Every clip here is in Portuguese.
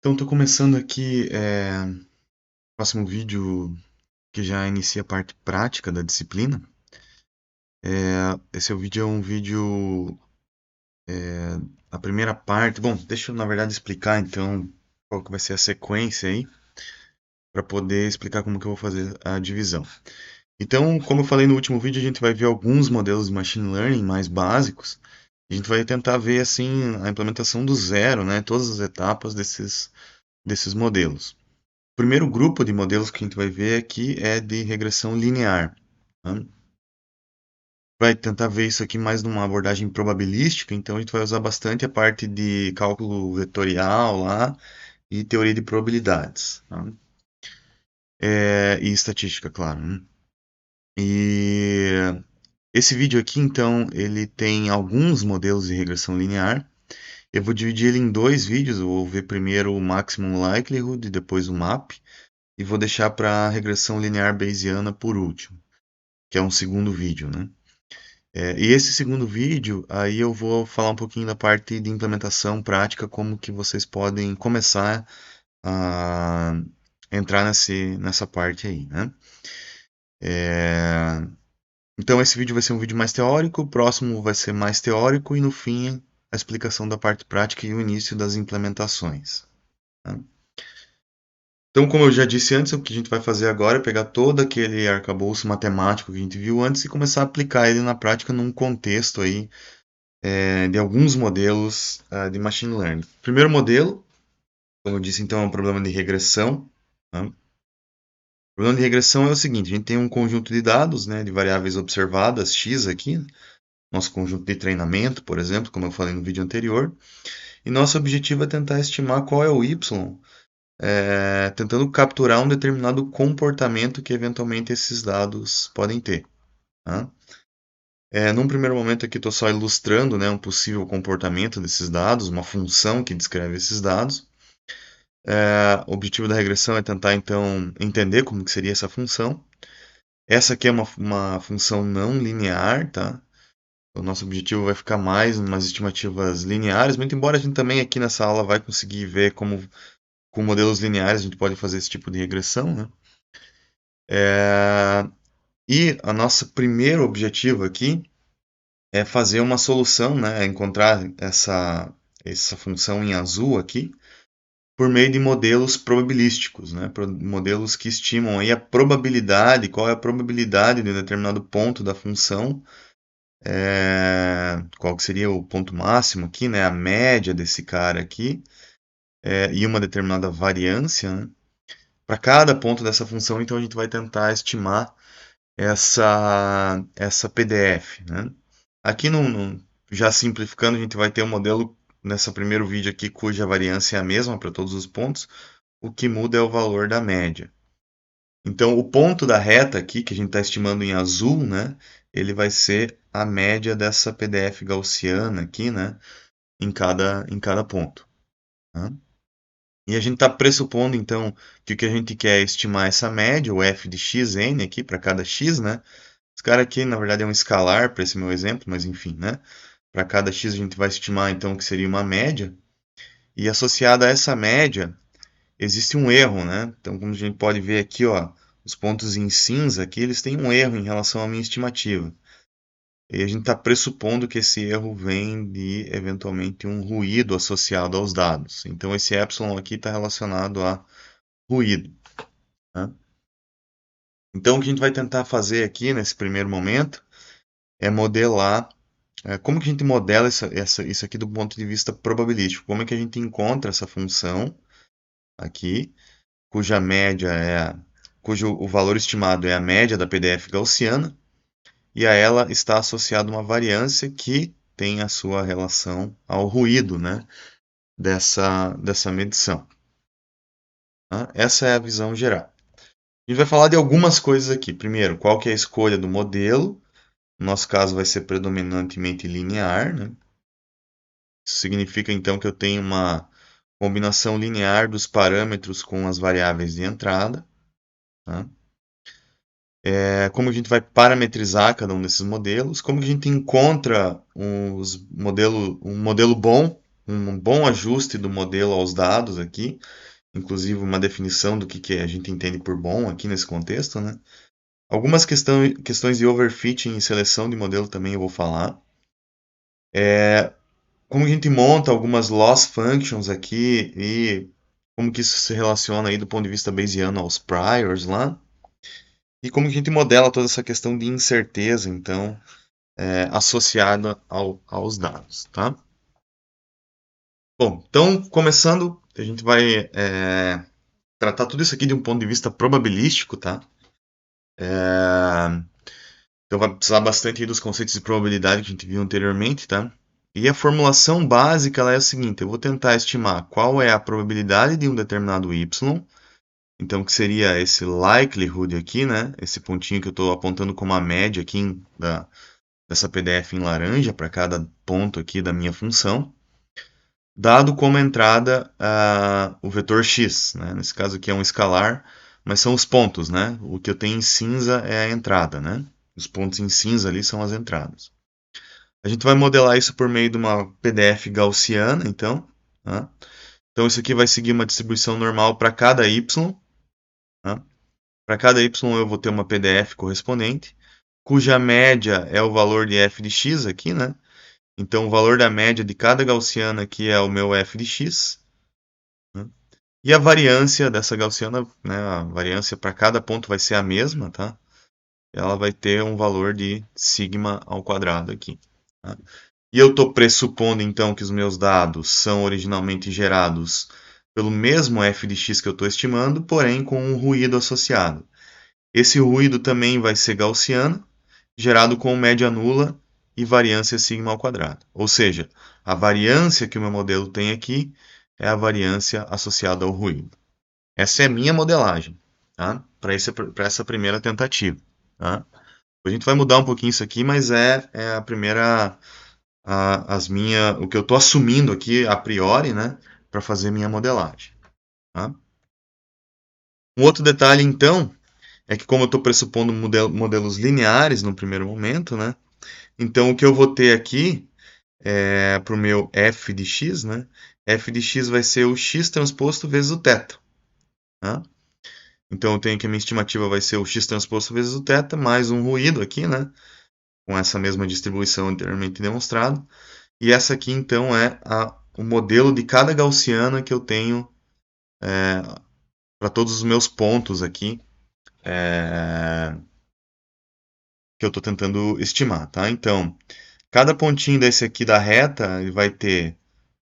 Então, estou começando aqui o próximo vídeo que já inicia a parte prática da disciplina. Esse vídeo é um vídeo, a primeira parte. Bom, deixa eu na verdade explicar então qual que vai ser a sequência aí, para poder explicar como que eu vou fazer a divisão. Então, como eu falei no último vídeo, a gente vai ver alguns modelos de machine learning mais básicos. A gente vai tentar ver assim a implementação do zero, né, todas as etapas desses modelos. O primeiro grupo de modelos que a gente vai ver aqui é de regressão linear. Tá? Vai tentar ver isso aqui mais numa abordagem probabilística, então a gente vai usar bastante a parte de cálculo vetorial lá e teoria de probabilidades. Tá? E estatística, claro. Né? E esse vídeo aqui, então, ele tem alguns modelos de regressão linear. Eu vou dividir ele em dois vídeos. Eu vou ver primeiro o Maximum Likelihood e depois o MAP. E vou deixar para a regressão linear bayesiana por último, que é um segundo vídeo, né? E esse segundo vídeo, aí eu vou falar um pouquinho da parte de implementação prática, como que vocês podem começar a entrar nessa parte aí, né? É, então esse vídeo vai ser um vídeo mais teórico, o próximo vai ser mais teórico e no fim a explicação da parte prática e o início das implementações. Tá? Então, como eu já disse antes, o que a gente vai fazer agora é pegar todo aquele arcabouço matemático que a gente viu antes e começar a aplicar ele na prática num contexto aí de alguns modelos de machine learning. O primeiro modelo, como eu disse, então, é um problema de regressão. Tá? O problema de regressão é o seguinte: a gente tem um conjunto de dados, né, de variáveis observadas, x aqui, nosso conjunto de treinamento, por exemplo, como eu falei no vídeo anterior, e nosso objetivo é tentar estimar qual é o y, tentando capturar um determinado comportamento que eventualmente esses dados podem ter. Tá? Num primeiro momento aqui estou só ilustrando, né, um possível comportamento desses dados, uma função que descreve esses dados. O objetivo da regressão é tentar então entender como que seria essa função. Essa aqui é uma função não linear, tá? O nosso objetivo vai ficar mais umas estimativas lineares, muito embora a gente também aqui nessa aula vai conseguir ver como com modelos lineares a gente pode fazer esse tipo de regressão, né? E a nosso primeiro objetivo aqui é fazer uma solução, né? É encontrar essa função em azul aqui por meio de modelos probabilísticos, né? Modelos que estimam aí a probabilidade, qual é a probabilidade de um determinado ponto da função, qual que seria o ponto máximo aqui, né? A média desse cara aqui, e uma determinada variância, né? Para cada ponto dessa função, então a gente vai tentar estimar essa PDF, né? Aqui, já simplificando, a gente vai ter um modelo nesse primeiro vídeo aqui cuja variância é a mesma para todos os pontos. O que muda é o valor da média. Então, o ponto da reta aqui, que a gente está estimando em azul, né? Ele vai ser a média dessa PDF gaussiana aqui, né? Em cada ponto. Tá? E a gente está pressupondo, então, que o que a gente quer é estimar essa média, o f de xn aqui, para cada x, né? Esse cara aqui, na verdade, é um escalar para esse meu exemplo, mas enfim, né? Para cada x a gente vai estimar, então, que seria uma média. E associada a essa média, existe um erro, né? Então, como a gente pode ver aqui, ó, os pontos em cinza aqui, eles têm um erro em relação à minha estimativa. E a gente está pressupondo que esse erro vem de, eventualmente, um ruído associado aos dados. Então, esse epsilon aqui está relacionado a ruído. Né? Então, o que a gente vai tentar fazer aqui, nesse primeiro momento, é modelar. Como que a gente modela isso aqui do ponto de vista probabilístico? Como é que a gente encontra essa função aqui, cuja média cujo o valor estimado é a média da PDF gaussiana, e a ela está associada uma variância que tem a sua relação ao ruído, né, dessa medição. Tá? Essa é a visão geral. A gente vai falar de algumas coisas aqui. Primeiro, qual que é a escolha do modelo? No nosso caso vai ser predominantemente linear, né? Isso significa então que eu tenho uma combinação linear dos parâmetros com as variáveis de entrada. Tá? Como a gente vai parametrizar cada um desses modelos, como que a gente encontra um modelo bom um bom ajuste do modelo aos dados aqui, inclusive uma definição do que a gente entende por bom aqui nesse contexto, né? Algumas questões de overfitting e seleção de modelo também eu vou falar. Como a gente monta algumas loss functions aqui e como que isso se relaciona aí do ponto de vista bayesiano aos priors lá. E como que a gente modela toda essa questão de incerteza, então, associada aos dados, tá? Bom, então, começando, a gente vai tratar tudo isso aqui de um ponto de vista probabilístico, tá? Então vai precisar bastante aí dos conceitos de probabilidade que a gente viu anteriormente, tá? E a formulação básica ela é a seguinte: eu vou tentar estimar qual é a probabilidade de um determinado y, então que seria esse likelihood aqui, né? Esse pontinho que eu estou apontando como a média aqui dessa PDF em laranja para cada ponto aqui da minha função, dado como entrada o vetor x, né? Nesse caso aqui é um escalar, mas são os pontos, né? O que eu tenho em cinza é a entrada, né? Os pontos em cinza ali são as entradas. A gente vai modelar isso por meio de uma PDF gaussiana, então. Tá? Então isso aqui vai seguir uma distribuição normal para cada y. Tá? Para cada y eu vou ter uma PDF correspondente, cuja média é o valor de f de x aqui, né? Então o valor da média de cada gaussiana aqui é o meu f de x. Né? E a variância dessa gaussiana, né, a variância para cada ponto vai ser a mesma, tá? Ela vai ter um valor de sigma ao quadrado aqui. Tá? E eu estou pressupondo então que os meus dados são originalmente gerados pelo mesmo f de x que eu estou estimando, porém com um ruído associado. Esse ruído também vai ser gaussiano, gerado com média nula e variância sigma ao quadrado. Ou seja, a variância que o meu modelo tem aqui é a variância associada ao ruído. Essa é a minha modelagem, tá? Para essa primeira tentativa. Tá? A gente vai mudar um pouquinho isso aqui, mas é a primeira, o que eu estou assumindo aqui a priori, né, para fazer minha modelagem. Tá? Um outro detalhe, então, é que como eu estou pressupondo modelos lineares no primeiro momento, né, então o que eu vou ter aqui para o meu f de x, né, f de x vai ser o x transposto vezes o θ. Tá? Então eu tenho que a minha estimativa vai ser o x transposto vezes o θ, mais um ruído aqui, né, com essa mesma distribuição anteriormente demonstrado. E essa aqui, então, é o modelo de cada gaussiana que eu tenho para todos os meus pontos aqui que eu estou tentando estimar, tá? Então, cada pontinho desse aqui da reta ele vai ter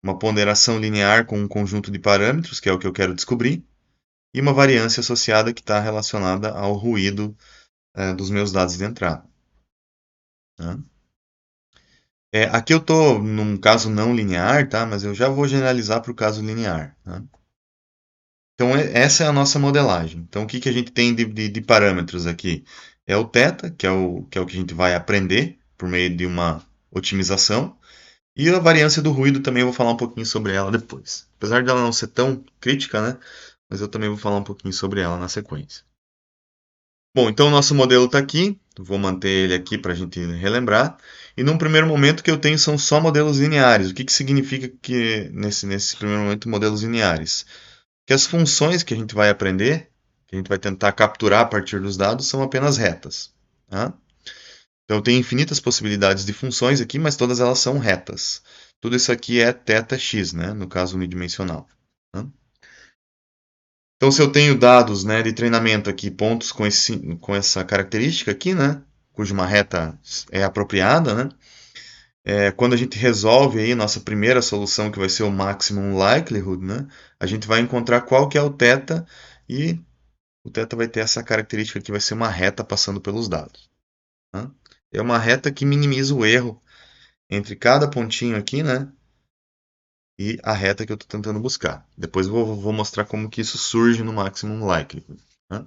uma ponderação linear com um conjunto de parâmetros, que é o que eu quero descobrir, e uma variância associada que está relacionada ao ruído dos meus dados de entrada. Tá? Aqui eu estou num caso não linear, tá? Mas eu já vou generalizar para o caso linear. Tá? Então, essa é a nossa modelagem. Então, o que a gente tem de parâmetros aqui? É o θ, que é o que a gente vai aprender por meio de uma otimização. E a variância do ruído também eu vou falar um pouquinho sobre ela depois. Apesar dela não ser tão crítica, né? Mas eu também vou falar um pouquinho sobre ela na sequência. Bom, então o nosso modelo está aqui. Vou manter ele aqui para a gente relembrar. E num primeiro momento o que eu tenho são só modelos lineares. O que significa que nesse primeiro momento modelos lineares? Que as funções que a gente vai aprender, que a gente vai tentar capturar a partir dos dados, são apenas retas. Tá? Então, tem infinitas possibilidades de funções aqui, mas todas elas são retas. Tudo isso aqui é θx, né? No caso unidimensional. Tá? Então, se eu tenho dados, né, de treinamento aqui, pontos com essa característica aqui, né, cuja uma reta é apropriada, né, quando a gente resolve aí nossa primeira solução, que vai ser o maximum likelihood, né, a gente vai encontrar qual que é o θ e o θ vai ter essa característica que vai ser uma reta passando pelos dados. Tá? É uma reta que minimiza o erro entre cada pontinho aqui, né, e a reta que eu estou tentando buscar. Depois eu vou mostrar como que isso surge no maximum likelihood. Tá?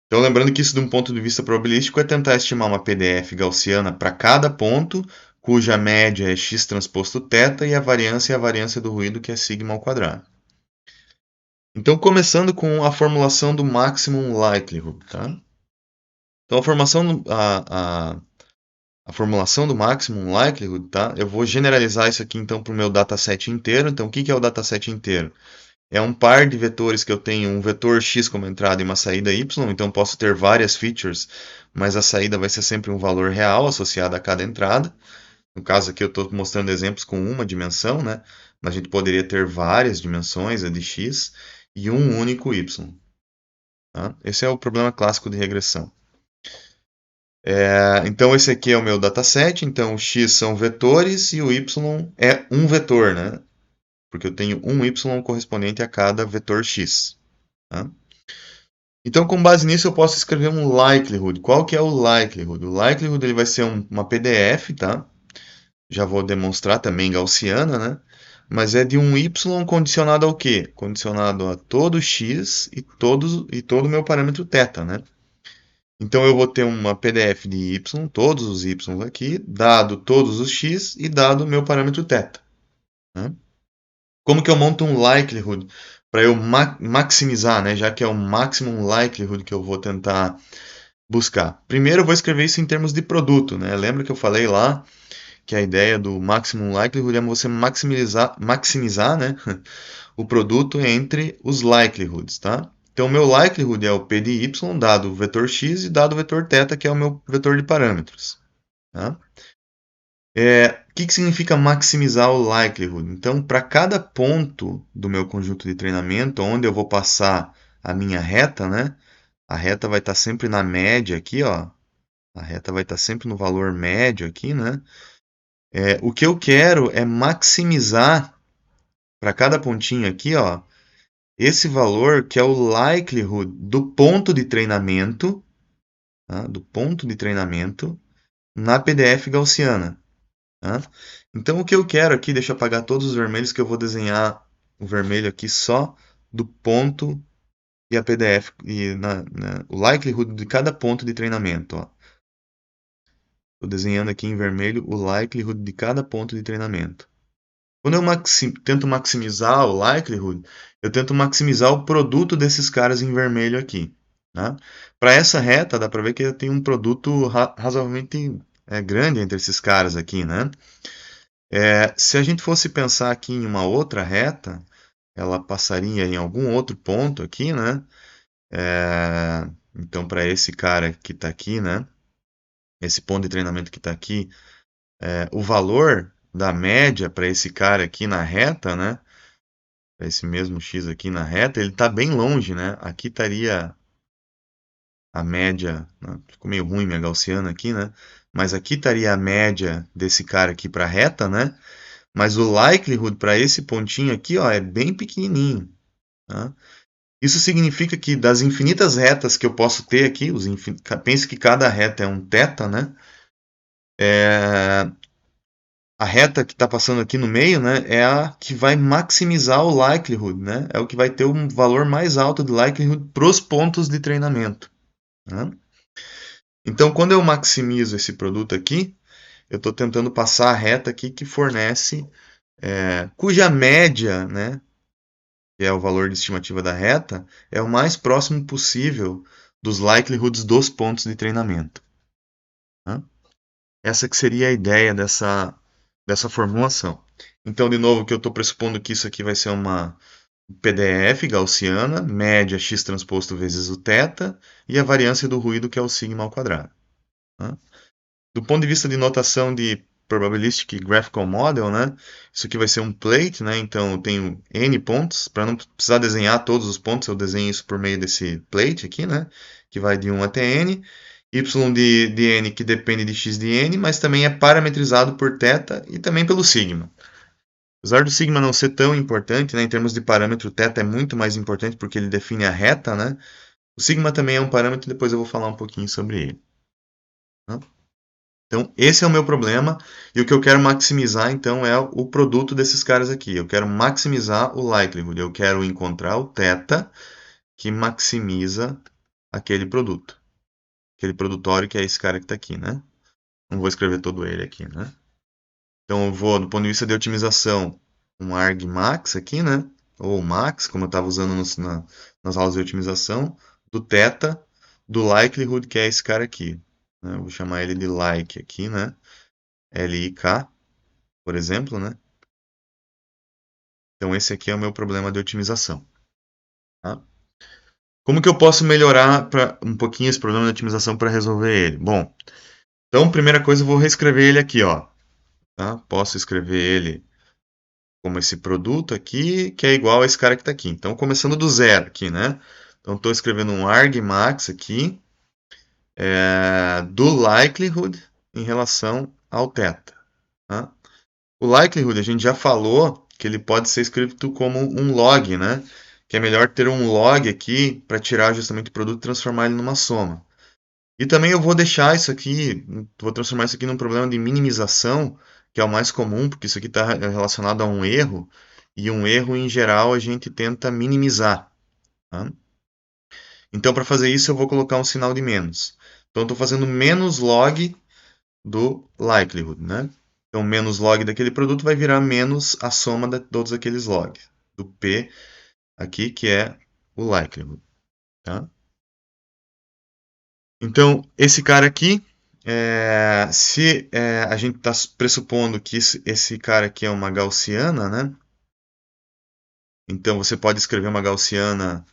Então, lembrando que isso, de um ponto de vista probabilístico, é tentar estimar uma PDF gaussiana para cada ponto, cuja média é x transposto θ e a variância é a variância do ruído, que é sigma ao quadrado. Então, começando com a formulação do maximum likelihood. Tá? Então, a a formulação do maximum likelihood, tá? Eu vou generalizar isso aqui então para o meu dataset inteiro. Então, o que é o dataset inteiro? É um par de vetores que eu tenho um vetor x como entrada e uma saída y, então posso ter várias features, mas a saída vai ser sempre um valor real associado a cada entrada. No caso aqui eu estou mostrando exemplos com uma dimensão, né? Mas a gente poderia ter várias dimensões, a de x, e um único y. Tá? Esse é o problema clássico de regressão. Então esse aqui é o meu dataset, então o x são vetores e o y é um vetor, né? Porque eu tenho um y correspondente a cada vetor x. Tá? Então, com base nisso, eu posso escrever um likelihood. Qual que é o likelihood? O likelihood ele vai ser uma PDF, tá? Já vou demonstrar também gaussiana, né? Mas é de um y condicionado ao quê? Condicionado a todo x e todo o meu parâmetro θ, né? Então eu vou ter uma PDF de y, todos os y aqui, dado todos os x e dado o meu parâmetro θ. Né? Como que eu monto um likelihood para eu maximizar, né? Já que é o maximum likelihood que eu vou tentar buscar. Primeiro eu vou escrever isso em termos de produto, né? Lembra que eu falei lá que a ideia do maximum likelihood é você maximizar, né, o produto entre os likelihoods, tá? Então, o meu likelihood é o P de y dado o vetor x e dado o vetor θ, que é o meu vetor de parâmetros. Tá? O que significa maximizar o likelihood? Então, para cada ponto do meu conjunto de treinamento, onde eu vou passar a minha reta, né? A reta vai estar sempre na média aqui, ó. A reta vai estar sempre no valor médio aqui, né? O que eu quero é maximizar para cada pontinho aqui, ó, esse valor que é o likelihood do ponto de treinamento, tá? Do ponto de treinamento na PDF gaussiana. Tá? Então o que eu quero aqui, deixa eu apagar todos os vermelhos que eu vou desenhar o vermelho aqui só do ponto e a PDF e o likelihood de cada ponto de treinamento. Estou desenhando aqui em vermelho o likelihood de cada ponto de treinamento. Quando eu tento maximizar o likelihood, eu tento maximizar o produto desses caras em vermelho aqui. Tá? Para essa reta, dá para ver que tem um produto razoavelmente grande entre esses caras aqui. Né? Se a gente fosse pensar aqui em uma outra reta, ela passaria em algum outro ponto aqui, né? Então, para esse cara que está aqui, né? Esse ponto de treinamento que está aqui, o valor da média para esse cara aqui na reta, né? Esse mesmo x aqui na reta, ele está bem longe, né? Aqui estaria a média, ficou meio ruim minha gaussiana aqui, né? Mas aqui estaria a média desse cara aqui para a reta, né? Mas o likelihood para esse pontinho aqui, ó, é bem pequenininho. Tá? Isso significa que das infinitas retas que eu posso ter aqui, pense que cada reta é um θ, né? A reta que está passando aqui no meio, né, é a que vai maximizar o likelihood, né? É o que vai ter um valor mais alto de likelihood para os pontos de treinamento. Né? Então, quando eu maximizo esse produto aqui, eu estou tentando passar a reta aqui que fornece, cuja média, né, que é o valor de estimativa da reta, é o mais próximo possível dos likelihoods dos pontos de treinamento. Tá? Essa que seria a ideia dessa formulação. Então, de novo, que eu estou pressupondo que isso aqui vai ser uma PDF gaussiana, média x transposto vezes o θ, e a variância do ruído, que é o sigma ao quadrado. Tá? Do ponto de vista de notação de Probabilistic Graphical Model, né, isso aqui vai ser um plate, né, então eu tenho n pontos, para não precisar desenhar todos os pontos, eu desenho isso por meio desse plate aqui, né, que vai de 1 até n, y de n que depende de x de n, mas também é parametrizado por θ e também pelo sigma. Apesar do sigma não ser tão importante, né, em termos de parâmetro, θ é muito mais importante porque ele define a reta, né, o sigma também é um parâmetro, depois eu vou falar um pouquinho sobre ele. Né? Então, esse é o meu problema, e o que eu quero maximizar, então, é o produto desses caras aqui. Eu quero maximizar o likelihood, eu quero encontrar o θ que maximiza aquele produto. Aquele produtório que é esse cara que está aqui, né? Não vou escrever todo ele aqui, né? Então, eu vou, do ponto de vista de otimização, um argmax aqui, né? Ou max, como eu estava usando nas aulas de otimização, do θ, do likelihood, que é esse cara aqui. né? Eu vou chamar ele de like aqui, né? L-I-K, por exemplo, né? Então esse aqui é o meu problema de otimização. Tá? Como que eu posso melhorar um pouquinho esse problema de otimização para resolver ele? Bom, então primeira coisa eu vou reescrever ele aqui, ó. Tá? Posso escrever ele como esse produto aqui, que é igual a esse cara que está aqui. Então começando do zero aqui, né? Então estou escrevendo um argmax aqui do likelihood em relação ao θ. Tá? O likelihood a gente já falou que ele pode ser escrito como um log, né? Que é melhor ter um log aqui para tirar justamente o produto e transformar ele numa soma. E também eu vou deixar isso aqui, vou transformar isso aqui num problema de minimização, que é o mais comum, porque isso aqui está relacionado a um erro, e um erro em geral a gente tenta minimizar. Tá? Então para fazer isso eu vou colocar um sinal de menos. Então eu estou fazendo menos log do likelihood, né? Então, menos log daquele produto vai virar menos a soma de todos aqueles logs. Do P aqui, que é o likelihood. Tá? Então, esse cara aqui, se a gente está pressupondo que esse cara aqui é uma gaussiana, né? Então, você pode escrever uma gaussiana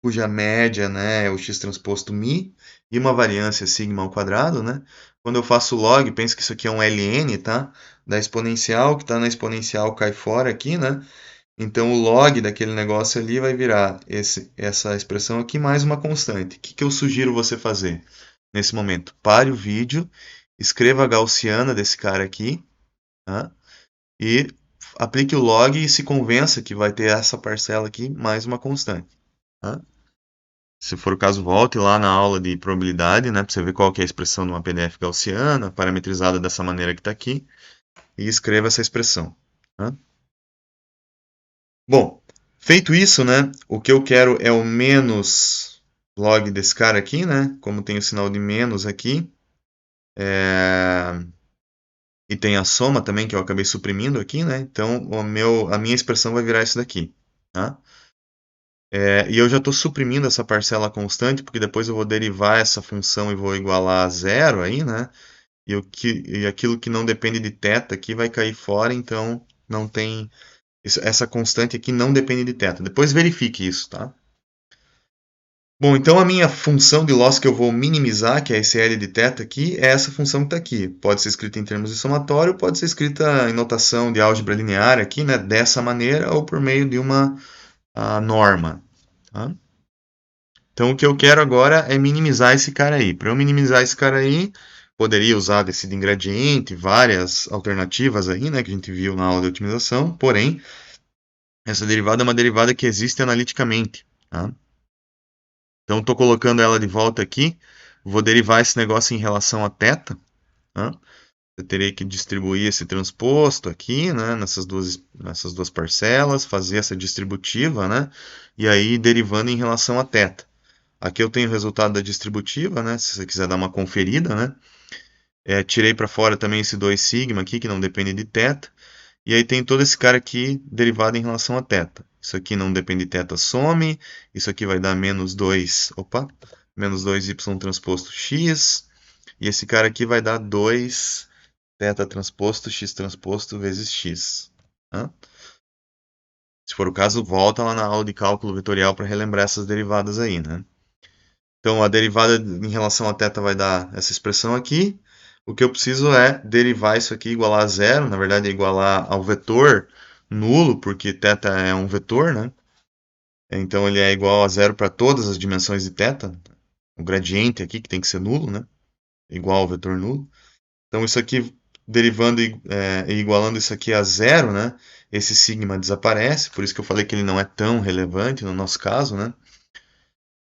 cuja média, né, é o x transposto μ, e uma variância sigma ao quadrado, né? Quando eu faço log, penso que isso aqui é um ln, tá? Da exponencial, que está na exponencial cai fora aqui, né? Então o log daquele negócio ali vai virar essa expressão aqui mais uma constante. O que eu sugiro você fazer nesse momento? Pare o vídeo, escreva a gaussiana desse cara aqui, tá? E aplique o log e se convença que vai ter essa parcela aqui mais uma constante. Tá? Se for o caso, volte lá na aula de probabilidade, né, para você ver qual que é a expressão de uma PDF gaussiana, parametrizada dessa maneira que está aqui, e escreva essa expressão. Tá? Bom, feito isso, né, o que eu quero é o menos log desse cara aqui, né, como tem o sinal de menos aqui, e tem a soma também, que eu acabei suprimindo aqui, né, então a minha expressão vai virar isso daqui. Tá? E eu já estou suprimindo essa parcela constante, porque depois eu vou derivar essa função e vou igualar a zero aí, né? E aquilo que não depende de θ aqui vai cair fora, então não tem. Essa constante aqui não depende de θ. Depois verifique isso, tá? Bom, então a minha função de loss que eu vou minimizar, que é esse L de θ aqui, é essa função que está aqui. Pode ser escrita em termos de somatório, pode ser escrita em notação de álgebra linear aqui, né? Dessa maneira, ou por meio de uma norma. Tá? Então o que eu quero agora é minimizar esse cara aí. Para eu minimizar esse cara aí, poderia usar decido ingrediente, várias alternativas aí, né, que a gente viu na aula de otimização, porém, essa derivada é uma derivada que existe analiticamente. Tá? Então estou colocando ela de volta aqui, vou derivar esse negócio em relação a θ. Tá? Eu terei que distribuir esse transposto aqui, né, nessas duas parcelas, fazer essa distributiva, né, e aí derivando em relação a θ. Aqui eu tenho o resultado da distributiva, né? Se você quiser dar uma conferida, né? Tirei para fora também esse 2 sigma aqui, que não depende de θ. E aí tem todo esse cara aqui derivado em relação a θ. Isso aqui não depende de θ, some. Isso aqui vai dar menos 2, menos 2y transposto x. E esse cara aqui vai dar 2 θ transposto x transposto vezes x. Tá? Se for o caso, volta lá na aula de cálculo vetorial para relembrar essas derivadas aí, né? Então, a derivada em relação a θ vai dar essa expressão aqui. O que eu preciso é derivar isso aqui igualar a zero. Na verdade, é igualar ao vetor nulo, porque θ é um vetor, né? Então, ele é igual a zero para todas as dimensões de θ. O gradiente aqui, que tem que ser nulo, né? Igual ao vetor nulo. Então, isso aqui, derivando e igualando isso aqui a zero, né? Esse sigma desaparece. Por isso que eu falei que ele não é tão relevante no nosso caso, né?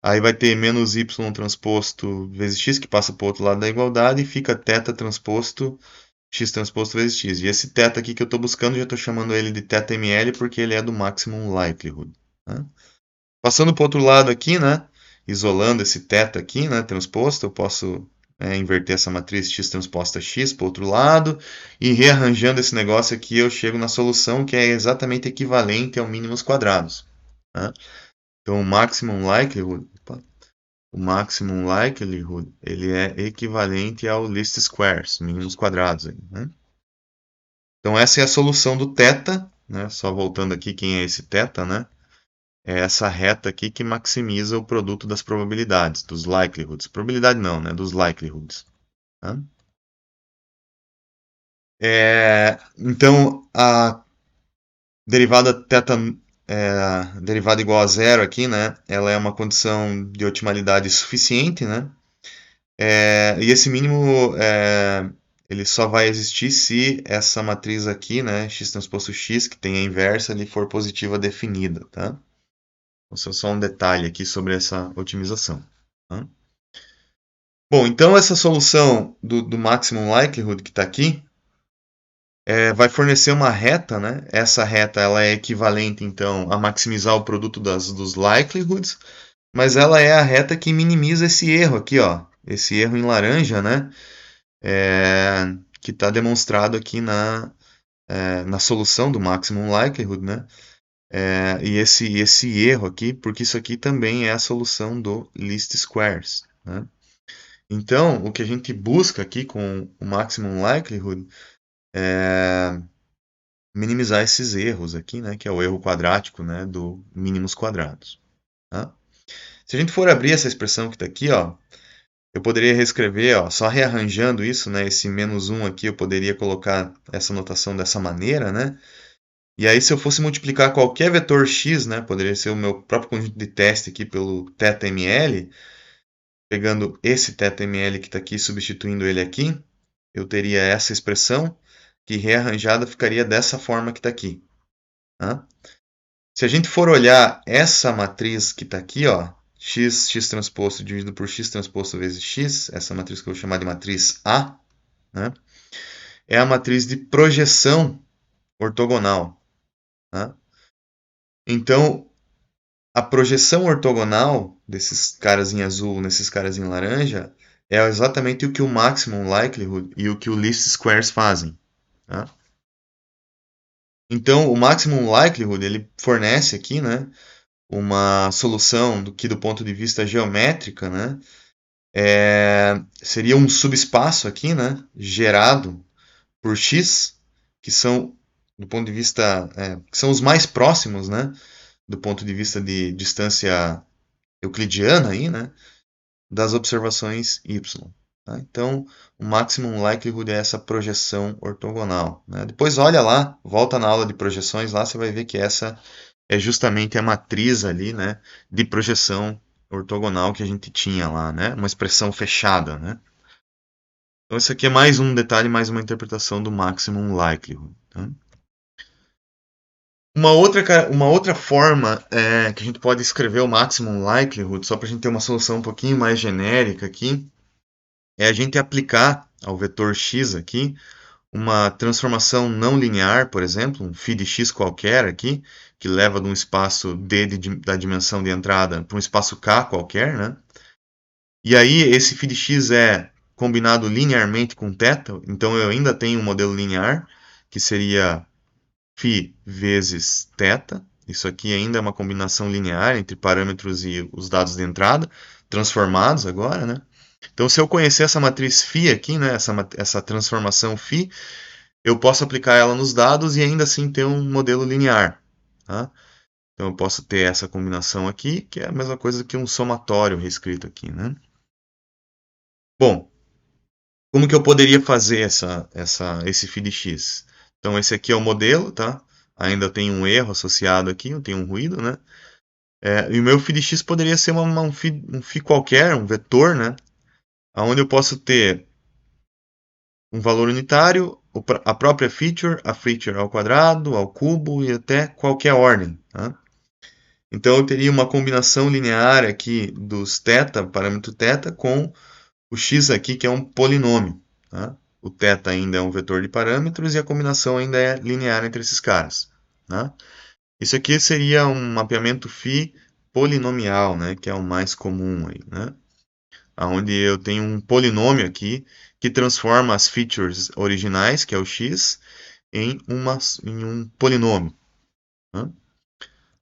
Aí vai ter menos y transposto vezes x, que passa para o outro lado da igualdade, e fica θ transposto, x transposto vezes x. E esse θ aqui que eu estou buscando, já estou chamando ele de θml, porque ele é do maximum likelihood. Né? Passando para o outro lado aqui, né, isolando esse θ aqui, né, transposto, eu posso inverter essa matriz x transposta x para o outro lado, e rearranjando esse negócio aqui, eu chego na solução que é exatamente equivalente ao mínimos quadrados. Né? Então, o maximum likelihood o maximum likelihood, ele é equivalente ao least squares, mínimos quadrados. Aí, né? Então essa é a solução do θ, né? Só voltando aqui, quem é esse θ, né? É essa reta aqui que maximiza o produto das probabilidades, dos likelihoods. Probabilidade não, né? Dos likelihoods. Tá? Então, a derivada θ derivada igual a zero aqui, né? Ela é uma condição de otimalidade suficiente, né? E esse mínimo ele só vai existir se essa matriz aqui, né, x transposto x, que tem a inversa, ele for positiva definida, tá? Então, só um detalhe aqui sobre essa otimização. Tá? Bom, então essa solução do maximum likelihood que está aqui vai fornecer uma reta, né? Essa reta ela é equivalente então a maximizar o produto dos likelihoods, mas ela é a reta que minimiza esse erro aqui, ó, esse erro em laranja, né? Que está demonstrado aqui na solução do maximum likelihood, né? E esse erro aqui, porque isso aqui também é a solução do least squares, né? Então, o que a gente busca aqui com o maximum likelihood é minimizar esses erros aqui, né? Que é o erro quadrático, né? Do mínimos quadrados. Tá? Se a gente for abrir essa expressão que está aqui, ó, eu poderia reescrever, ó, só rearranjando isso, né? Esse menos 1 aqui, eu poderia colocar essa notação dessa maneira, né? E aí, se eu fosse multiplicar qualquer vetor x, né? Poderia ser o meu próprio conjunto de teste aqui pelo θml, pegando esse θml que está aqui, substituindo ele aqui, eu teria essa expressão, que rearranjada ficaria dessa forma que está aqui. Tá? Se a gente for olhar essa matriz que está aqui, ó, x transposto dividido por x transposto vezes x, essa matriz que eu vou chamar de matriz A, né, é a matriz de projeção ortogonal. Tá? Então, a projeção ortogonal desses caras em azul nesses caras em laranja é exatamente o que o maximum likelihood e o que o least squares fazem. Tá? Então, o maximum likelihood ele fornece aqui, né, uma solução que do ponto de vista geométrica, né, seria um subespaço aqui, né, gerado por x, que são do ponto de vista que são os mais próximos, né, do ponto de vista de distância euclidiana aí, né, das observações y. Tá? Então, o maximum likelihood é essa projeção ortogonal. Né? Depois olha lá, volta na aula de projeções, lá você vai ver que essa é justamente a matriz ali, né, de projeção ortogonal que a gente tinha lá, né? Uma expressão fechada, né? Então, isso aqui é mais um detalhe, mais uma interpretação do maximum likelihood. Tá? Uma outra forma que a gente pode escrever o maximum likelihood, só para a gente ter uma solução um pouquinho mais genérica aqui, é a gente aplicar ao vetor x aqui uma transformação não linear, por exemplo, um φ de x qualquer aqui, que leva de um espaço D da dimensão de entrada para um espaço K qualquer, né? E aí esse φ de x é combinado linearmente com θ, então eu ainda tenho um modelo linear, que seria φ vezes θ. Isso aqui ainda é uma combinação linear entre parâmetros e os dados de entrada, transformados agora, né? Então, se eu conhecer essa matriz φ aqui, né, essa transformação φ, eu posso aplicar ela nos dados e ainda assim ter um modelo linear. Tá? Então, eu posso ter essa combinação aqui, que é a mesma coisa que um somatório reescrito aqui. Né? Bom, como que eu poderia fazer esse φ de x? Então, esse aqui é o modelo, tá? Ainda tem um erro associado aqui, eu tenho um ruído, né? E o meu φ de x poderia ser um φ qualquer, um vetor, né? Onde eu posso ter um valor unitário, a própria a feature ao quadrado, ao cubo e até qualquer ordem. Tá? Então eu teria uma combinação linear aqui dos θ, parâmetro θ, com o x aqui, que é um polinômio. Tá? O θ ainda é um vetor de parâmetros e a combinação ainda é linear entre esses caras. Tá? Isso aqui seria um mapeamento φ polinomial, né, que é o mais comum aí, né? Onde eu tenho um polinômio aqui que transforma as features originais, que é o x, em um polinômio. Né?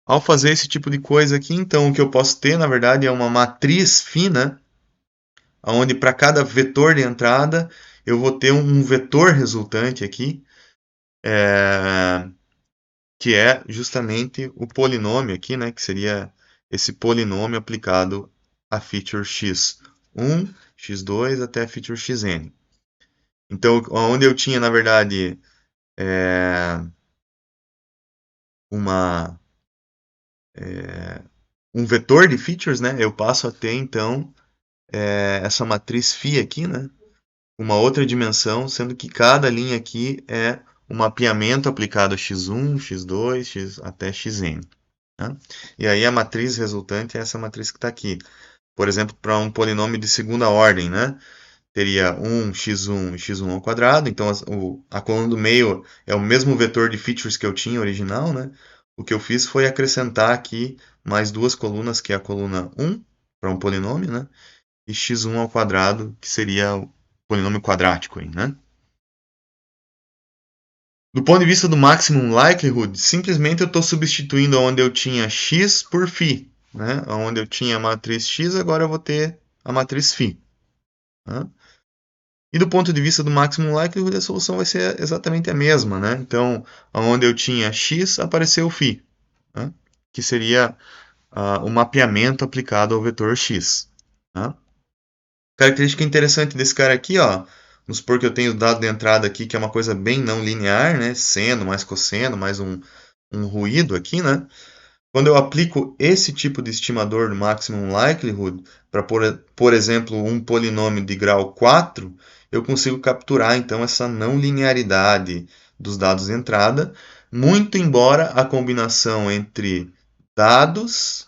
Ao fazer esse tipo de coisa aqui, então o que eu posso ter, na verdade, é uma matriz fina, onde para cada vetor de entrada eu vou ter um vetor resultante aqui, é, que é justamente o polinômio aqui, né, que seria esse polinômio aplicado a feature x1, x2 até a feature xn. Então, onde eu tinha, na verdade, é, uma, um vetor de features, né, eu passo a ter, então, essa matriz φ aqui, né, uma outra dimensão, sendo que cada linha aqui é um mapeamento aplicado a x1, x2, até xn. Tá? E aí a matriz resultante é essa matriz que está aqui. Por exemplo, para um polinômio de segunda ordem, né? Teria 1x1 e x1 ao quadrado, então a coluna do meio é o mesmo vetor de features que eu tinha original, né? O que eu fiz foi acrescentar aqui mais duas colunas, que é a coluna 1 para um polinômio, né? E x1 ao quadrado, que seria o polinômio quadrático aí, né? Do ponto de vista do maximum likelihood, simplesmente eu estou substituindo onde eu tinha x por φ. Né? Onde eu tinha a matriz x, agora eu vou ter a matriz φ. Né? E do ponto de vista do maximum likelihood, a solução vai ser exatamente a mesma. Né? Então, onde eu tinha x, apareceu φ. Né? Que seria o mapeamento aplicado ao vetor x. Né? Característica interessante desse cara aqui, ó, vamos supor que eu tenho o dado de entrada aqui, que é uma coisa bem não linear, né? Seno mais cosseno, mais um ruído aqui, né? Quando eu aplico esse tipo de estimador do maximum likelihood para, por exemplo, um polinômio de grau 4, eu consigo capturar então essa não linearidade dos dados de entrada, muito embora a combinação entre dados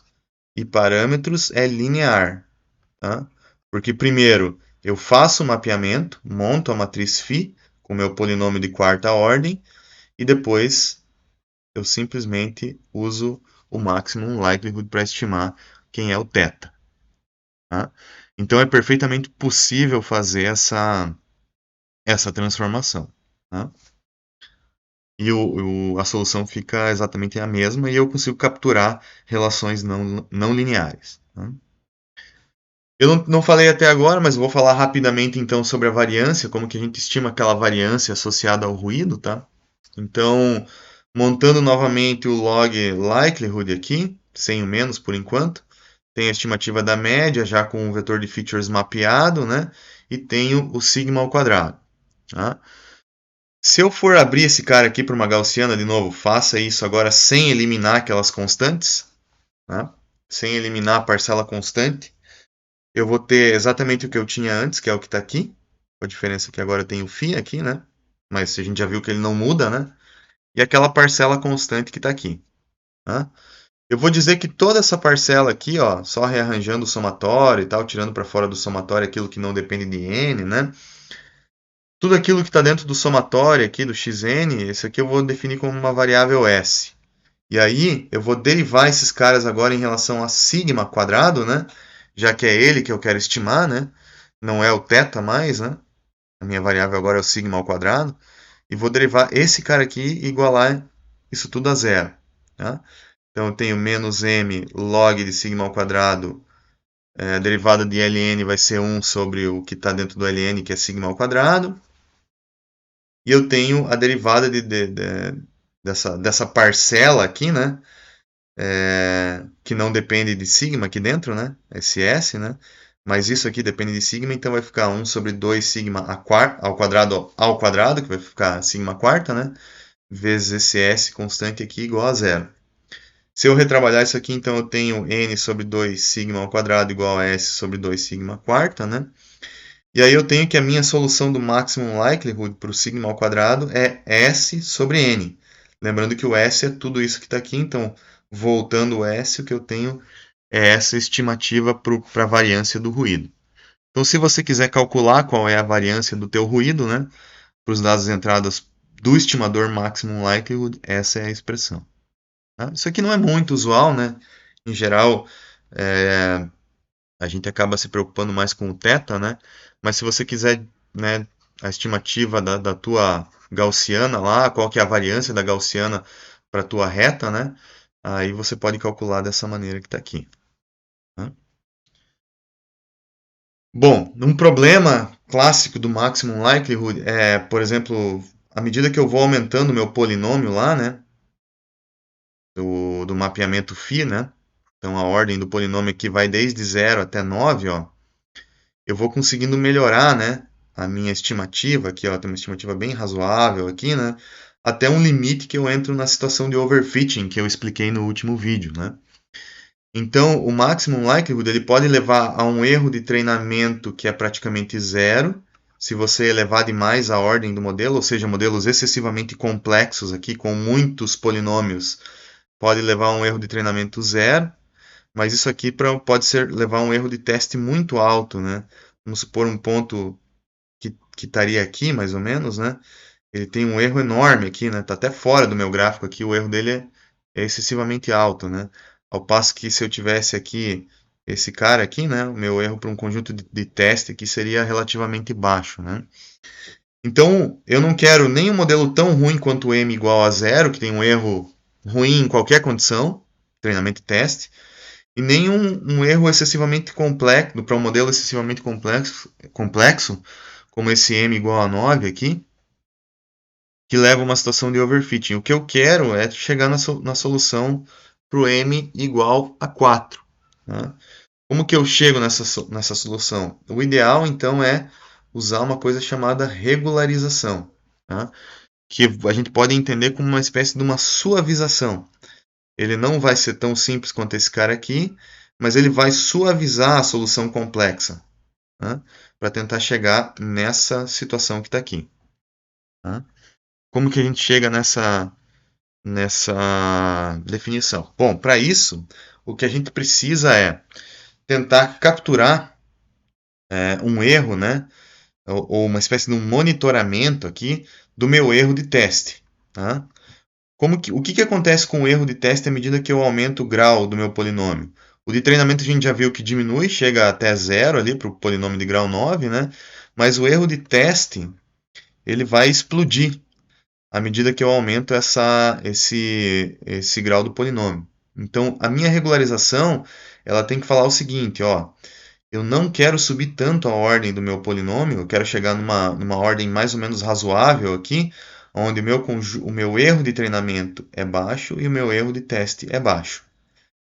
e parâmetros é linear. Tá? Porque primeiro eu faço o mapeamento, monto a matriz φ com o meu polinômio de quarta ordem e depois eu simplesmente uso o maximum likelihood para estimar quem é o θ. Tá? Então é perfeitamente possível fazer essa transformação. Tá? E a solução fica exatamente a mesma e eu consigo capturar relações não lineares. Tá? Eu não falei até agora, mas vou falar rapidamente então sobre a variância, como que a gente estima aquela variância associada ao ruído, tá? Então, montando novamente o log likelihood aqui, sem o menos por enquanto, tem a estimativa da média já com o vetor de features mapeado, né? E tenho o sigma ao quadrado, tá? Se eu for abrir esse cara aqui para uma gaussiana de novo, faça isso agora sem eliminar aquelas constantes, tá? Sem eliminar a parcela constante. Eu vou ter exatamente o que eu tinha antes, que é o que está aqui. A diferença é que agora eu tenho o φ aqui, né? Mas a gente já viu que ele não muda, né? E aquela parcela constante que está aqui. Tá? Eu vou dizer que toda essa parcela aqui, ó, só rearranjando o somatório e tal, tirando para fora do somatório aquilo que não depende de n, né? Tudo aquilo que está dentro do somatório aqui, do xn, esse aqui eu vou definir como uma variável s. E aí eu vou derivar esses caras agora em relação a sigma quadrado, né? Já que é ele que eu quero estimar, né? Não é o θ mais, né? A minha variável agora é o sigma ao quadrado. E vou derivar esse cara aqui e igualar isso tudo a zero. Tá? Então eu tenho menos m log de sigma ao quadrado. A derivada de ln vai ser 1 sobre o que está dentro do ln, que é sigma ao quadrado. E eu tenho a derivada dessa parcela aqui, né? Que não depende de sigma aqui dentro, né? Esse S, né? Mas isso aqui depende de sigma, então vai ficar 1 sobre 2 sigma ao quadrado, que vai ficar sigma quarta, né? Vezes esse S constante aqui igual a zero. Se eu retrabalhar isso aqui, então eu tenho n sobre 2 sigma ao quadrado igual a S sobre 2 sigma quarta, né? E aí eu tenho que a minha solução do maximum likelihood para o sigma ao quadrado é S sobre n. Lembrando que o S é tudo isso que está aqui, então voltando o S, o que eu tenho é essa estimativa para a variância do ruído. Então, se você quiser calcular qual é a variância do teu ruído, né, para os dados de entradas do estimador maximum likelihood, essa é a expressão. Tá? Isso aqui não é muito usual, né? Em geral, a gente acaba se preocupando mais com o θ, né? Mas se você quiser, né, a estimativa da tua gaussiana lá, qual que é a variância da gaussiana para a tua reta, né? aí você pode calcular dessa maneira que está aqui. Tá? Bom, um problema clássico do maximum likelihood é, por exemplo, à medida que eu vou aumentando o meu polinômio lá, né, do mapeamento φ, né, então a ordem do polinômio aqui vai desde 0 até 9, ó, eu vou conseguindo melhorar, né, a minha estimativa, aqui ó, tem uma estimativa bem razoável aqui, né, até um limite que eu entro na situação de overfitting, que eu expliquei no último vídeo, né. Então, o maximum likelihood ele pode levar a um erro de treinamento que é praticamente zero, se você elevar demais a ordem do modelo, ou seja, modelos excessivamente complexos aqui, com muitos polinômios, pode levar a um erro de treinamento zero, mas isso aqui pode levar a um erro de teste muito alto, né? Vamos supor um ponto que estaria aqui, mais ou menos, né? Ele tem um erro enorme aqui, né? Está até fora do meu gráfico aqui, o erro dele é excessivamente alto, né? Ao passo que se eu tivesse aqui esse cara aqui, né? O meu erro para um conjunto de teste aqui seria relativamente baixo, né? Então, eu não quero nem um modelo tão ruim quanto o m igual a zero, que tem um erro ruim em qualquer condição, treinamento e teste, e nem um erro excessivamente complexo, para um modelo excessivamente complexo, como esse m igual a 9 aqui, que leva a uma situação de overfitting. O que eu quero é chegar na solução para o m igual a 4. Tá? Como que eu chego nessa solução? O ideal, então, é usar uma coisa chamada regularização, tá? Que a gente pode entender como uma espécie de uma suavização. Ele não vai ser tão simples quanto esse cara aqui, mas ele vai suavizar a solução complexa, tá? Para tentar chegar nessa situação que está aqui. Tá? Como que a gente chega nessa definição? Bom, para isso, o que a gente precisa é tentar capturar um erro, né? Ou uma espécie de um monitoramento aqui do meu erro de teste. Tá? O que acontece com o erro de teste à medida que eu aumento o grau do meu polinômio? O de treinamento a gente já viu que diminui, chega até zero ali para o polinômio de grau 9, né? Mas o erro de teste ele vai explodir à medida que eu aumento esse grau do polinômio. Então, a minha regularização ela tem que falar o seguinte, ó, eu não quero subir tanto a ordem do meu polinômio, eu quero chegar numa ordem mais ou menos razoável aqui, onde o meu erro de treinamento é baixo e o meu erro de teste é baixo.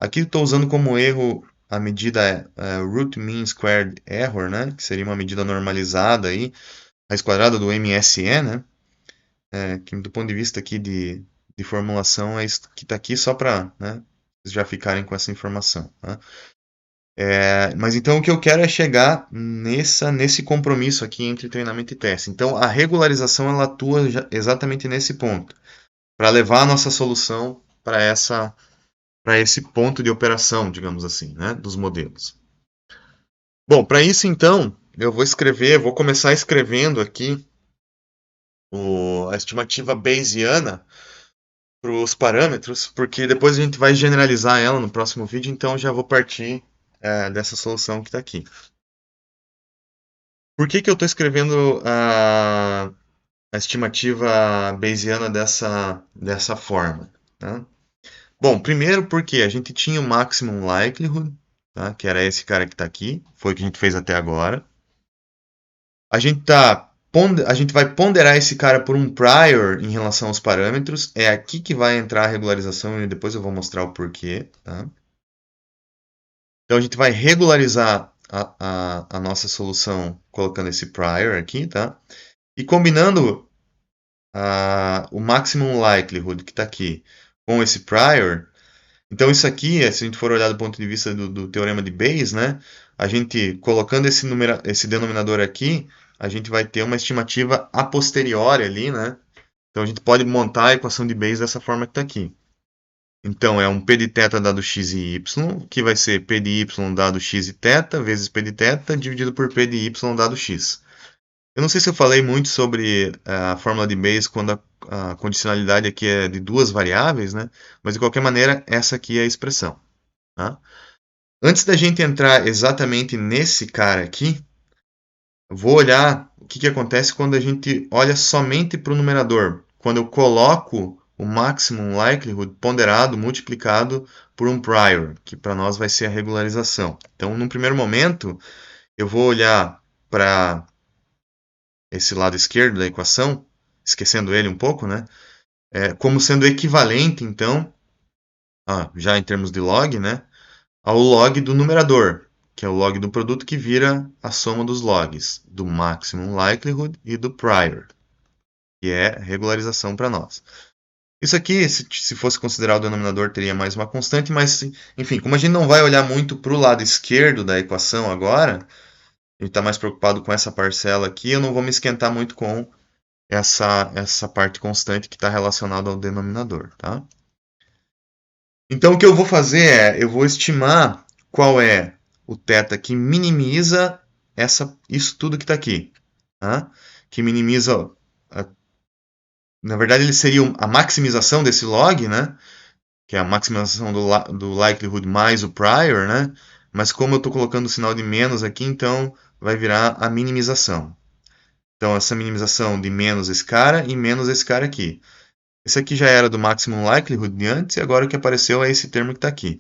Aqui estou usando como erro a medida root mean squared error, né, que seria uma medida normalizada aí, raiz quadrada do MSE, né, que do ponto de vista aqui de formulação é isso que está aqui só para, né, vocês já ficarem com essa informação. Tá? Mas então o que eu quero é chegar nesse compromisso aqui entre treinamento e teste. Então a regularização ela atua exatamente nesse ponto, para levar a nossa solução para esse ponto de operação, digamos assim, né, dos modelos. Bom, para isso então eu vou começar escrevendo aqui a estimativa Bayesiana para os parâmetros, porque depois a gente vai generalizar ela no próximo vídeo, então já vou partir dessa solução que está aqui. Por que eu estou escrevendo a estimativa Bayesiana dessa forma? Tá? Bom, primeiro porque a gente tinha o maximum likelihood, tá? Que era esse cara que está aqui, foi o que a gente fez até agora. A gente vai ponderar esse cara por um prior em relação aos parâmetros. É aqui que vai entrar a regularização e depois eu vou mostrar o porquê. Tá? Então a gente vai regularizar a nossa solução colocando esse prior aqui, tá? E combinando o maximum likelihood que está aqui com esse prior, então isso aqui, se a gente for olhar do ponto de vista do teorema de Bayes, né? A gente colocando esse denominador aqui, a gente vai ter uma estimativa a posteriori ali, né? Então a gente pode montar a equação de Bayes dessa forma que está aqui. Então é um p de θ dado x e y, que vai ser p de y dado x e θ, vezes p de θ, dividido por p de y dado x. Eu não sei se eu falei muito sobre a fórmula de Bayes quando a condicionalidade aqui é de duas variáveis, né? Mas de qualquer maneira, essa aqui é a expressão. Tá? Antes da gente entrar exatamente nesse cara aqui, vou olhar o que acontece quando a gente olha somente para o numerador. Quando eu coloco o maximum likelihood ponderado multiplicado por um prior, que para nós vai ser a regularização. Então, num primeiro momento, eu vou olhar para esse lado esquerdo da equação, esquecendo ele um pouco, né? Como sendo equivalente, então, já em termos de log, né? Ao log do numerador, que é o log do produto que vira a soma dos logs, do maximum likelihood e do prior, que é regularização para nós. Isso aqui, se fosse considerar o denominador, teria mais uma constante, mas, enfim, como a gente não vai olhar muito para o lado esquerdo da equação agora, a gente está mais preocupado com essa parcela aqui, eu não vou me esquentar muito com essa parte constante que está relacionada ao denominador, tá? Então, o que eu vou fazer eu vou estimar qual é o θ que minimiza isso tudo que está aqui, tá? Que minimiza, na verdade, ele seria a maximização desse log, né? Que é a maximização do likelihood mais o prior, né? Mas como eu estou colocando o sinal de menos aqui, então vai virar a minimização. Então, essa minimização de menos esse cara e menos esse cara aqui. Esse aqui já era do maximum likelihood de antes, e agora o que apareceu é esse termo que está aqui.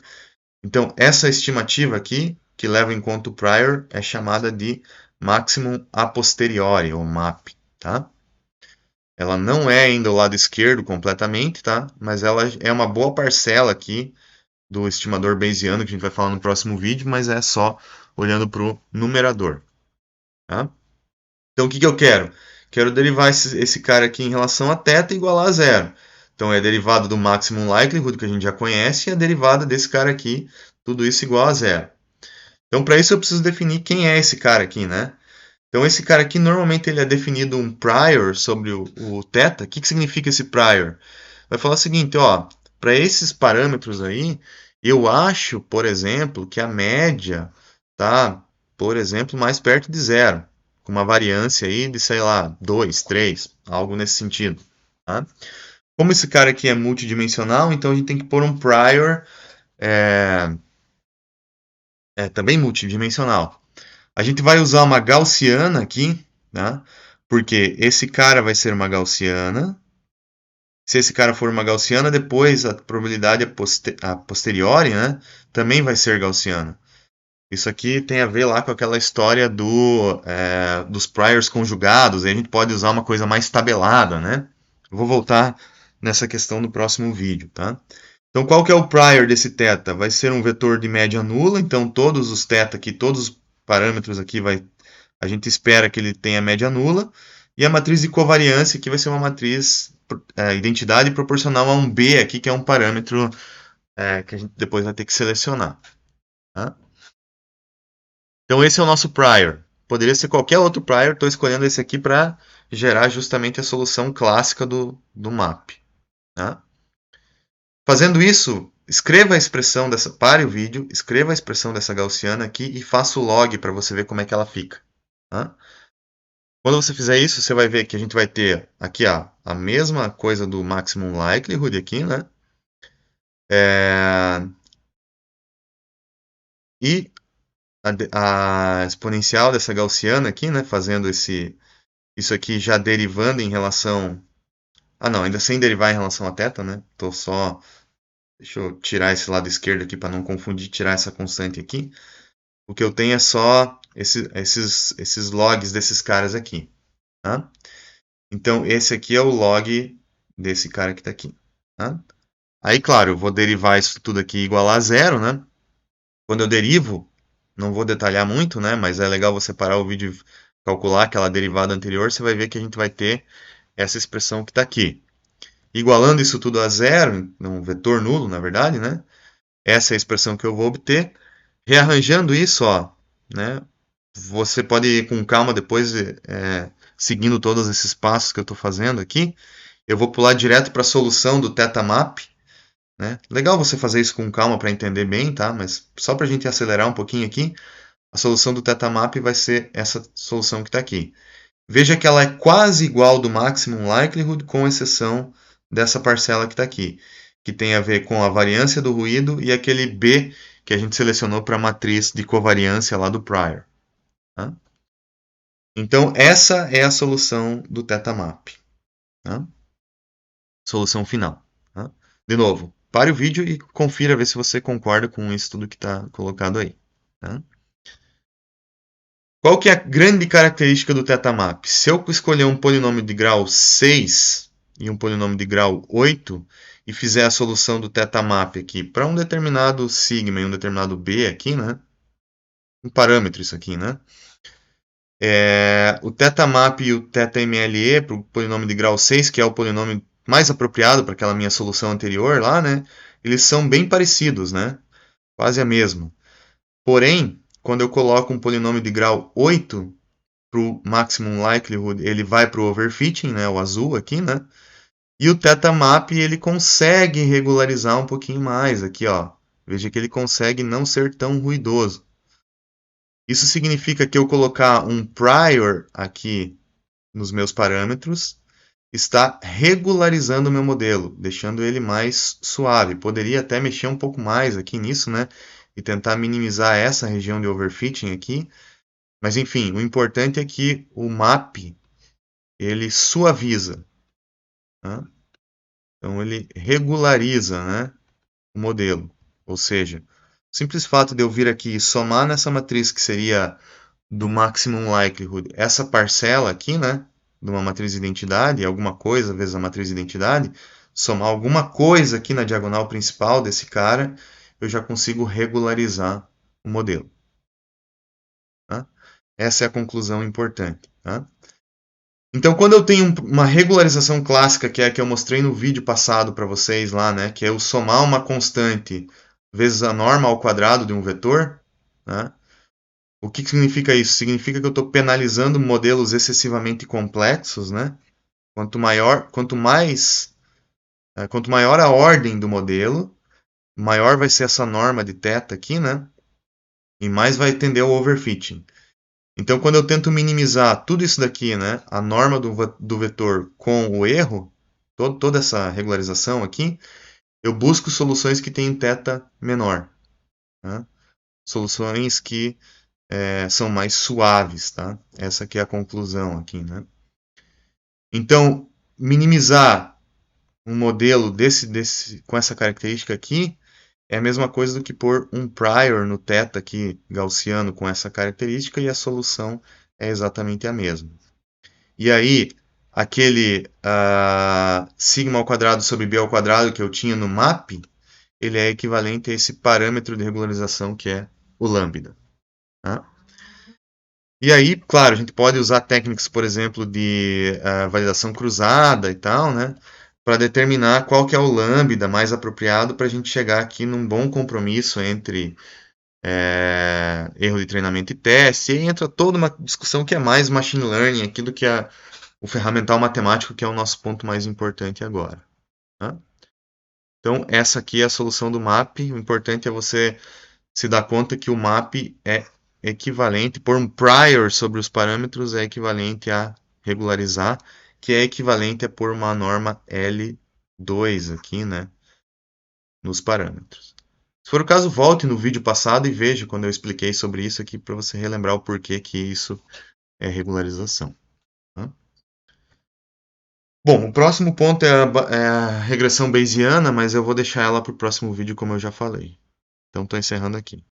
Então, essa estimativa aqui, que leva em conta o prior, é chamada de maximum a posteriori, ou MAP, tá? Ela não é ainda o lado esquerdo completamente, tá? Mas ela é uma boa parcela aqui do estimador bayesiano, que a gente vai falar no próximo vídeo, mas é só olhando para o numerador, tá? Então, o que eu quero? Quero derivar esse cara aqui em relação a θ igual a zero. Então, é a derivada do maximum likelihood, que a gente já conhece, e a derivada desse cara aqui, tudo isso igual a zero. Então, para isso, eu preciso definir quem é esse cara aqui, né? Então, esse cara aqui, normalmente, ele é definido um prior sobre o θ. O que significa esse prior? Vai falar o seguinte, ó, para esses parâmetros aí, eu acho, por exemplo, que a média tá, por exemplo, mais perto de zero, com uma variância aí de, sei lá, 2, 3, algo nesse sentido, tá? Como esse cara aqui é multidimensional, então a gente tem que pôr um prior também multidimensional. A gente vai usar uma gaussiana aqui, tá? Porque esse cara vai ser uma gaussiana. Se esse cara for uma gaussiana, depois a probabilidade a posteriori, né, também vai ser gaussiana. Isso aqui tem a ver lá com aquela história dos priors conjugados, aí a gente pode usar uma coisa mais tabelada, né? Eu vou voltar nessa questão no próximo vídeo, tá? Então, qual que é o prior desse θ? Vai ser um vetor de média nula, então todos os θ aqui, todos os parâmetros aqui, a gente espera que ele tenha média nula, e a matriz de covariância aqui vai ser uma matriz identidade proporcional a um B aqui, que é um parâmetro que a gente depois vai ter que selecionar, tá? Então esse é o nosso prior. Poderia ser qualquer outro prior, estou escolhendo esse aqui para gerar justamente a solução clássica do map, tá? Fazendo isso, escreva a expressão pare o vídeo, escreva a expressão dessa gaussiana aqui e faça o log para você ver como é que ela fica, tá? Quando você fizer isso, você vai ver que a gente vai ter aqui a mesma coisa do maximum likelihood aqui, né? E a exponencial dessa gaussiana aqui, né? Fazendo isso aqui já derivando em relação... Ah, não, ainda sem derivar em relação a θ, né? Tô só... Deixa eu tirar esse lado esquerdo aqui para não confundir, tirar essa constante aqui. O que eu tenho é só esses logs desses caras aqui, tá? Então, esse aqui é o log desse cara que está aqui, tá? Aí, claro, eu vou derivar isso tudo aqui igual a zero, né? Quando eu derivo, não vou detalhar muito, né? Mas é legal você parar o vídeo e calcular aquela derivada anterior, você vai ver que a gente vai ter essa expressão que está aqui. Igualando isso tudo a zero, um vetor nulo, na verdade, né? Essa é a expressão que eu vou obter. Rearranjando isso, ó, né? Você pode ir com calma depois, seguindo todos esses passos que eu estou fazendo aqui. Eu vou pular direto para a solução do θmap, né? Legal você fazer isso com calma para entender bem, tá? Mas só para a gente acelerar um pouquinho aqui, a solução do θmap vai ser essa solução que está aqui. Veja que ela é quase igual do maximum likelihood, com exceção dessa parcela que está aqui, que tem a ver com a variância do ruído e aquele B que a gente selecionou para a matriz de covariância lá do prior, tá? Então, essa é a solução do θmap, tá? Solução final. De novo, pare o vídeo e confira ver se você concorda com isso tudo que está colocado aí. Tá? Qual que é a grande característica do tetamap? Se eu escolher um polinômio de grau 6 e um polinômio de grau 8 e fizer a solução do tetamap aqui para um determinado sigma e um determinado b aqui, né? Um parâmetro isso aqui, né? O tetamap e o tetamle para o polinômio de grau 6, que é o polinômio mais apropriado para aquela minha solução anterior lá, né? Eles são bem parecidos, né? Quase a mesma. Porém, quando eu coloco um polinômio de grau 8 para o maximum likelihood, ele vai para o overfitting, né, o azul aqui, né? E o tetamap ele consegue regularizar um pouquinho mais aqui, ó. Veja que ele consegue não ser tão ruidoso. Isso significa que eu colocar um prior aqui nos meus parâmetros está regularizando o meu modelo, deixando ele mais suave. Poderia até mexer um pouco mais aqui nisso, né? E tentar minimizar essa região de overfitting aqui. Mas enfim, o importante é que o map ele suaviza, né? Então ele regulariza, né, o modelo. Ou seja, o simples fato de eu vir aqui e somar nessa matriz que seria do maximum likelihood, essa parcela aqui, né, de uma matriz de identidade, alguma coisa vezes a matriz de identidade, somar alguma coisa aqui na diagonal principal desse cara, eu já consigo regularizar o modelo. Tá? Essa é a conclusão importante. Tá? Então, quando eu tenho uma regularização clássica, que é a que eu mostrei no vídeo passado para vocês lá, né, que é eu somar uma constante vezes a norma ao quadrado de um vetor, né, o que significa isso? Significa que eu estou penalizando modelos excessivamente complexos, né? Quanto maior a ordem do modelo, maior vai ser essa norma de θ aqui, né? E mais vai tender ao overfitting. Então, quando eu tento minimizar tudo isso daqui, né? A norma do vetor com o erro, toda essa regularização aqui, eu busco soluções que têm θ menor, né? Soluções que são mais suaves, tá? Essa aqui é a conclusão aqui, né? Então, minimizar um modelo com essa característica aqui é a mesma coisa do que pôr um prior no θ aqui gaussiano com essa característica e a solução é exatamente a mesma. E aí, aquele sigma ao quadrado sobre b ao quadrado que eu tinha no map, ele é equivalente a esse parâmetro de regularização que é o lambda. Tá? E aí, claro, a gente pode usar técnicas, por exemplo, de validação cruzada e tal, né? Para determinar qual que é o lambda mais apropriado para a gente chegar aqui num bom compromisso entre erro de treinamento e teste. E aí entra toda uma discussão que é mais machine learning aqui do que o ferramental matemático, que é o nosso ponto mais importante agora. Tá? Então, essa aqui é a solução do map. O importante é você se dar conta que o map é equivalente, por um prior sobre os parâmetros, é equivalente a regularizar, que é equivalente a pôr uma norma L2 aqui, né, nos parâmetros. Se for o caso, volte no vídeo passado e veja quando eu expliquei sobre isso aqui para você relembrar o porquê que isso é regularização. Tá? Bom, o próximo ponto é a regressão bayesiana, mas eu vou deixar ela para o próximo vídeo, como eu já falei. Então, estou encerrando aqui.